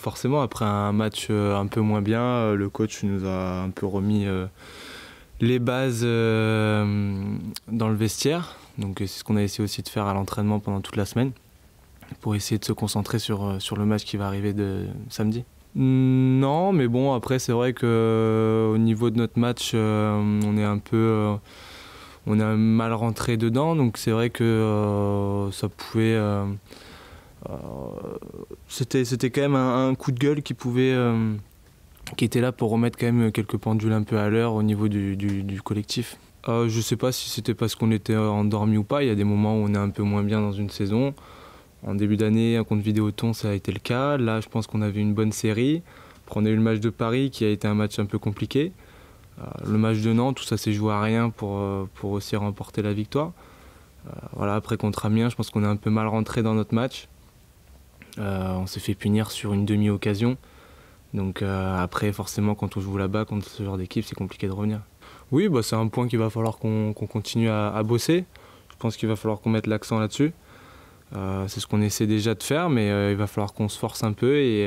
Forcément, après un match un peu moins bien, le coach nous a un peu remis les bases dans le vestiaire. Donc c'est ce qu'on a essayé aussi de faire à l'entraînement pendant toute la semaine pour essayer de se concentrer sur le match qui va arriver de samedi. Non, mais bon, après c'est vrai qu'au niveau de notre match, on est un peu... on est mal rentré dedans, donc c'est vrai que ça pouvait... c'était quand même un coup de gueule qui était là pour remettre quand même quelques pendules un peu à l'heure au niveau du collectif. Je sais pas si c'était parce qu'on était endormi ou pas, il y a des moments où on est un peu moins bien dans une saison. En début d'année, contre Vidéoton, ça a été le cas. Là, je pense qu'on avait une bonne série. Après, on a eu le match de Paris qui a été un match un peu compliqué. Le match de Nantes, tout ça s'est joué à rien pour aussi remporter la victoire. Voilà, après contre Amiens, je pense qu'on est un peu mal rentré dans notre match. On s'est fait punir sur une demi-occasion. Donc après, forcément, quand on joue là-bas, contre ce genre d'équipe, c'est compliqué de revenir. Oui, bah, c'est un point qu'il va falloir qu'on continue à bosser. Je pense qu'il va falloir qu'on mette l'accent là-dessus. C'est ce qu'on essaie déjà de faire, mais il va falloir qu'on se force un peu et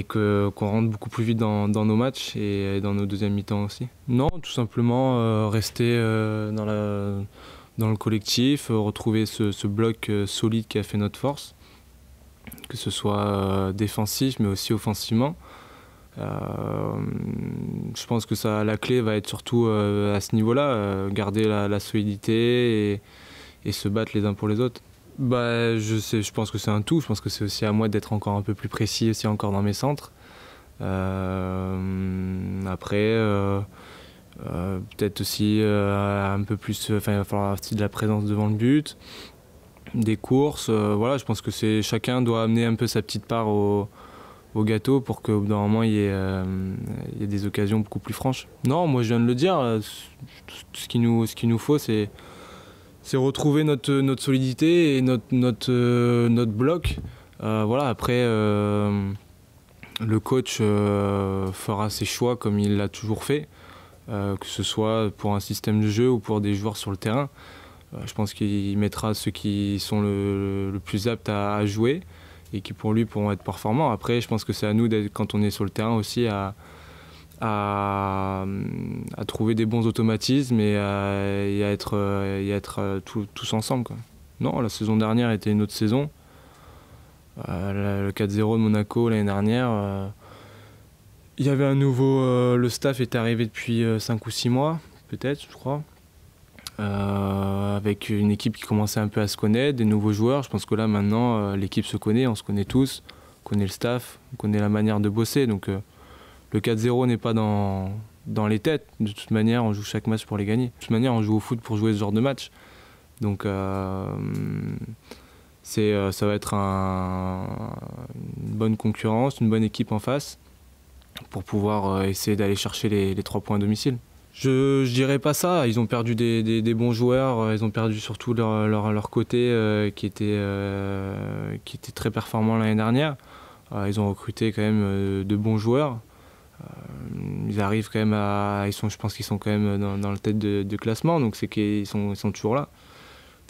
qu'on rentre beaucoup plus vite dans nos matchs et dans nos deuxièmes mi-temps aussi. Non, tout simplement rester dans le collectif, retrouver ce bloc solide qui a fait notre force, que ce soit défensif mais aussi offensivement. Je pense que la clé va être surtout à ce niveau-là, garder la solidité et se battre les uns pour les autres. Bah, je pense que c'est un tout. Je pense que c'est aussi à moi d'être encore un peu plus précis aussi encore dans mes centres. Après, peut-être aussi un peu plus. Enfin, il va falloir aussi de la présence devant le but, des courses. Voilà, je pense que chacun doit amener un peu sa petite part au gâteau pour qu'au bout d'un moment il y ait des occasions beaucoup plus franches. Non, moi je viens de le dire. Ce qu'il nous faut, c'est retrouver notre solidité et notre bloc. Voilà, après, le coach fera ses choix comme il l'a toujours fait, que ce soit pour un système de jeu ou pour des joueurs sur le terrain. Je pense qu'il mettra ceux qui sont le plus aptes à jouer et qui pour lui pourront être performants. Après, je pense que c'est à nous, quand on est sur le terrain aussi, à trouver des bons automatismes et à être tous ensemble, quoi. Non, la saison dernière était une autre saison. Le 4-0 de Monaco l'année dernière, il y avait un nouveau... le staff était arrivé depuis 5 ou 6 mois, peut-être, je crois. Avec une équipe qui commençait un peu à se connaître, des nouveaux joueurs. Je pense que là, maintenant, l'équipe se connaît, on se connaît tous, on connaît le staff, on connaît la manière de bosser. Donc, le 4-0 n'est pas dans les têtes. De toute manière, on joue chaque match pour les gagner. De toute manière, on joue au foot pour jouer ce genre de match. Donc, ça va être une bonne concurrence, une bonne équipe en face pour pouvoir essayer d'aller chercher les 3 points à domicile. Je dirais pas ça, ils ont perdu des bons joueurs, ils ont perdu surtout leur côté qui était très performant l'année dernière. Ils ont recruté quand même de bons joueurs. Ils arrivent quand même je pense qu'ils sont quand même dans le tête de classement, donc c'est qu'ils sont toujours là.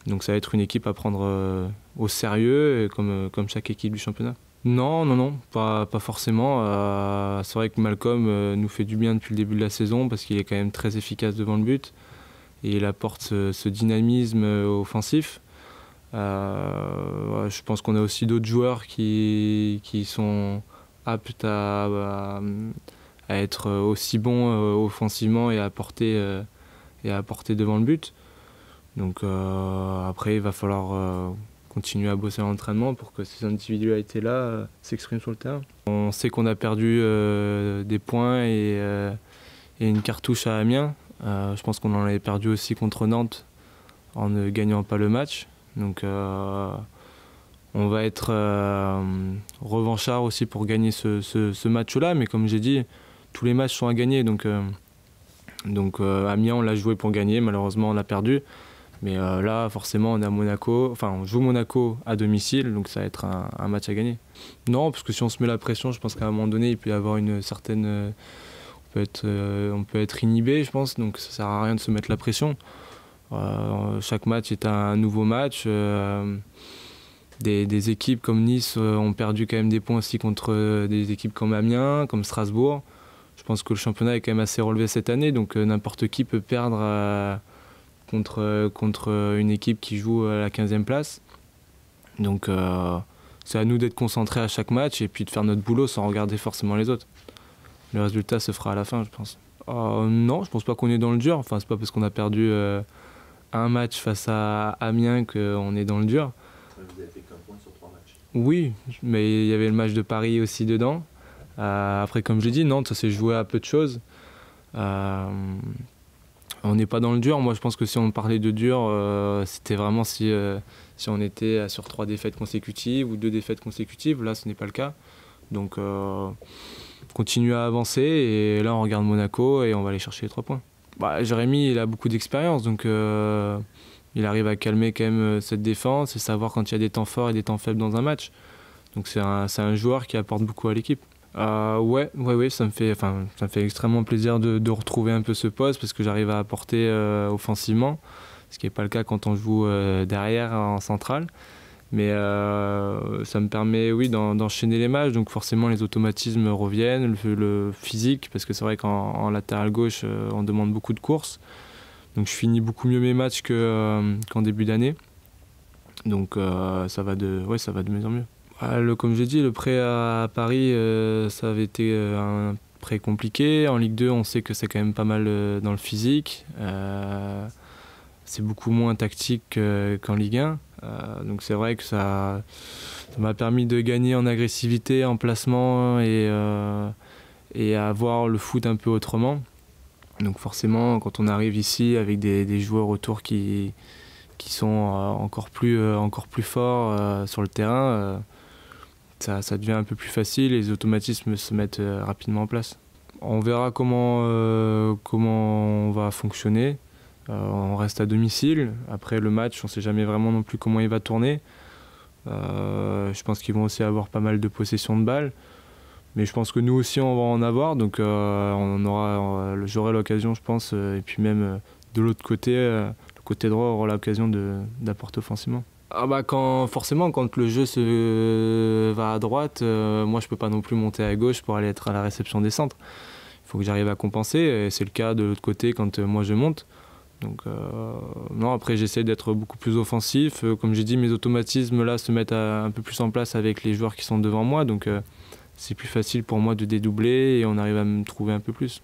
Donc ça va être une équipe à prendre au sérieux, comme chaque équipe du championnat. Non, non, non, pas forcément. C'est vrai que Malcolm nous fait du bien depuis le début de la saison parce qu'il est quand même très efficace devant le but et il apporte ce dynamisme offensif. Je pense qu'on a aussi d'autres joueurs qui sont aptes à être aussi bons offensivement et à apporter devant le but. Donc après, il va falloir continuer à bosser à l'entraînement pour que ces individualités-là s'expriment sur le terrain. On sait qu'on a perdu des points et une cartouche à Amiens. Je pense qu'on en avait perdu aussi contre Nantes en ne gagnant pas le match. Donc on va être revanchard aussi pour gagner ce match-là. Mais comme j'ai dit, tous les matchs sont à gagner. Donc Amiens, on l'a joué pour gagner. Malheureusement, on a perdu. Mais là, forcément, on est à Monaco. Enfin, on joue Monaco à domicile, donc ça va être un match à gagner. Non, parce que si on se met la pression, je pense qu'à un moment donné, il peut y avoir une certaine... on peut être inhibé, je pense, donc ça sert à rien de se mettre la pression. Chaque match est un nouveau match. Des équipes comme Nice ont perdu quand même des points aussi contre des équipes comme Amiens, comme Strasbourg. Je pense que le championnat est quand même assez relevé cette année, donc n'importe qui peut perdre contre une équipe qui joue à la 15e place. Donc c'est à nous d'être concentrés à chaque match et puis de faire notre boulot sans regarder forcément les autres. Le résultat se fera à la fin, je pense. Non, je pense pas qu'on est dans le dur. Enfin, c'est pas parce qu'on a perdu un match face à Amiens qu'on est dans le dur. Vous avez fait qu'un point sur 3 matchs. Oui, mais il y avait le match de Paris aussi dedans. Après, comme je l'ai dit, Nantes, ça s'est joué à peu de choses. On n'est pas dans le dur. Moi, je pense que si on parlait de dur, c'était vraiment si on était sur 3 défaites consécutives ou 2 défaites consécutives. Là, ce n'est pas le cas. Donc, continue à avancer. Et là, on regarde Monaco et on va aller chercher les 3 points. Jérémy, il a beaucoup d'expérience. Donc, il arrive à calmer quand même cette défense et savoir quand il y a des temps forts et des temps faibles dans un match. Donc, c'est un joueur qui apporte beaucoup à l'équipe. Ouais, ça me fait extrêmement plaisir de retrouver un peu ce poste parce que j'arrive à apporter offensivement, ce qui n'est pas le cas quand on joue derrière en centrale. Mais ça me permet, oui, d'enchaîner les matchs, donc forcément les automatismes reviennent, le physique, parce que c'est vrai qu'en latéral gauche, on demande beaucoup de courses. Donc je finis beaucoup mieux mes matchs qu'en début d'année. Donc ça va de mieux en mieux. Comme j'ai dit, le prêt à Paris, ça avait été un prêt compliqué. En Ligue 2, on sait que c'est quand même pas mal dans le physique. C'est beaucoup moins tactique qu'en Ligue 1. Donc c'est vrai que ça m'a permis de gagner en agressivité, en placement et à voir le foot un peu autrement. Donc forcément, quand on arrive ici avec des joueurs autour qui sont encore plus forts sur le terrain, ça devient un peu plus facile et les automatismes se mettent rapidement en place. On verra comment on va fonctionner. On reste à domicile. Après le match, on ne sait jamais vraiment non plus comment il va tourner. Je pense qu'ils vont aussi avoir pas mal de possession de balles. Mais je pense que nous aussi, on va en avoir. Donc j'aurai l'occasion, je pense. Et puis même de l'autre côté, le côté droit aura l'occasion d'apporter offensivement. Forcément, quand le jeu va à droite, moi je peux pas non plus monter à gauche pour aller être à la réception des centres. Il faut que j'arrive à compenser, et c'est le cas de l'autre côté quand moi je monte. Donc non, après j'essaie d'être beaucoup plus offensif. Comme j'ai dit, mes automatismes là se mettent un peu plus en place avec les joueurs qui sont devant moi, donc c'est plus facile pour moi de dédoubler et on arrive à me trouver un peu plus.